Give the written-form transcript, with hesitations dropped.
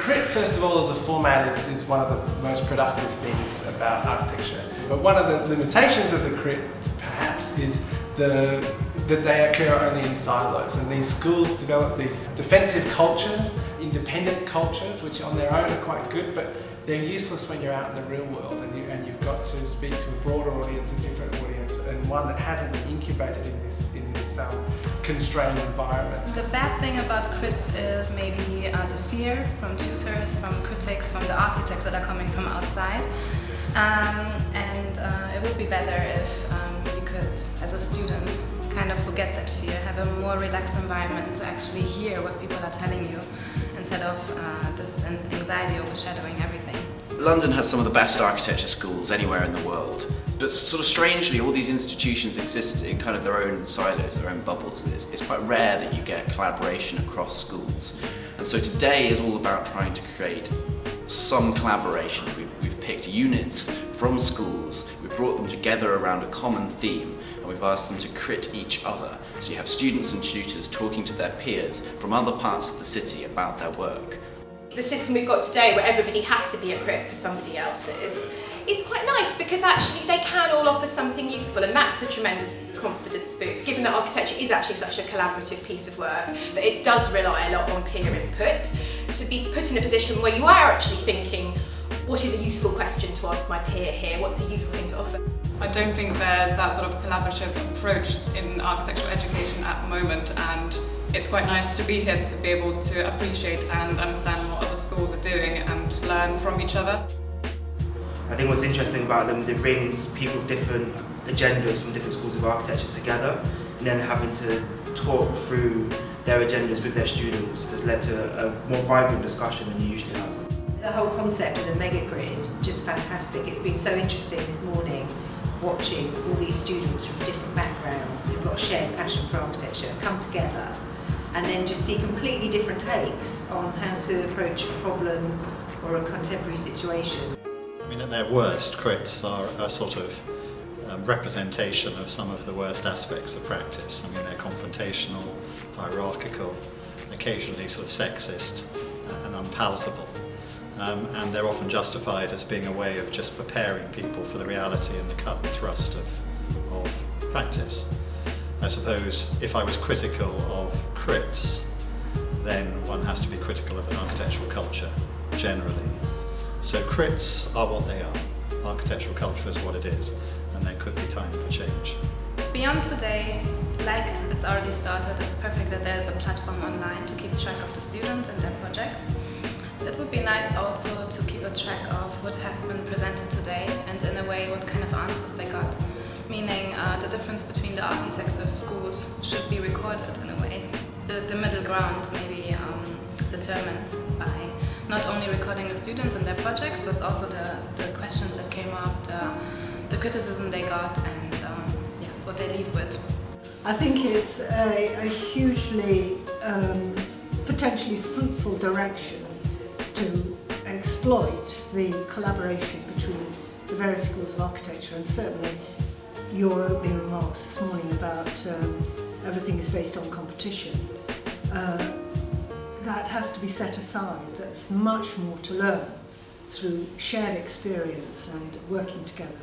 Crit, first of all, as a format is one of the most productive things about architecture. But one of the limitations of the Crit, perhaps, is that they occur only in silos, and these schools develop these defensive cultures, independent cultures, which on their own are quite good, but they're useless when you're out in the real world, and you've got to speak to a broader audience, a different audience, and one that hasn't been incubated in this constrained environment. The bad thing about crits is maybe the fear from tutors, from critics, from the architects that are coming from outside. It would be better if you could, as a student, kind of forget that fear, have a more relaxed environment to actually hear what people are telling you, instead of this anxiety overshadowing everything. London has some of the best architecture schools anywhere in the world, but sort of strangely all these institutions exist in kind of their own silos, their own bubbles, and it's quite rare that you get collaboration across schools. And so today is all about trying to create some collaboration. We've picked units from schools, we've brought them together around a common theme, and we've asked them to crit each other. So you have students and tutors talking to their peers from other parts of the city about their work. The system we've got today, where everybody has to be a crit for somebody else's, is quite nice because actually they can all offer something useful, and that's a tremendous confidence boost, given that architecture is actually such a collaborative piece of work, that it does rely a lot on peer input. To be put in a position where you are actually thinking, what is a useful question to ask my peer here? What's a useful thing to offer? I don't think there's that sort of collaborative approach in architectural education at the moment, and it's quite nice to be here to be able to appreciate and understand what other schools are doing and learn from each other. I think what's interesting about them is it brings people with different agendas from different schools of architecture together, and then having to talk through their agendas with their students has led to a more vibrant discussion than you usually have. The whole concept of the Megacrit is just fantastic. It's been so interesting this morning watching all these students from different backgrounds who've got a shared passion for architecture come together and then just see completely different takes on how to approach a problem or a contemporary situation. I mean, at their worst, crits are a sort of representation of some of the worst aspects of practice. I mean, they're confrontational, hierarchical, occasionally sort of sexist and unpalatable. And they're often justified as being a way of just preparing people for the reality and the cut and thrust of practice. I suppose if I was critical of crits, then one has to be critical of an architectural culture, generally. So crits are what they are. Architectural culture is what it is, and there could be time for change. Beyond today, like it's already started, it's perfect that there's a platform online to keep track of the students and their projects. It would be nice also to keep a track of what has been presented today, and in a way what kind of answers they got. Meaning the difference between the architecture schools should be recorded in a way. The middle ground may be determined by not only recording the students and their projects, but also the questions that came up, the criticism they got, and yes, what they leave with. I think it's a hugely potentially fruitful direction to exploit the collaboration between the various schools of architecture, and certainly your opening remarks this morning about everything is based on competition. That has to be set aside. There's much more to learn through shared experience and working together.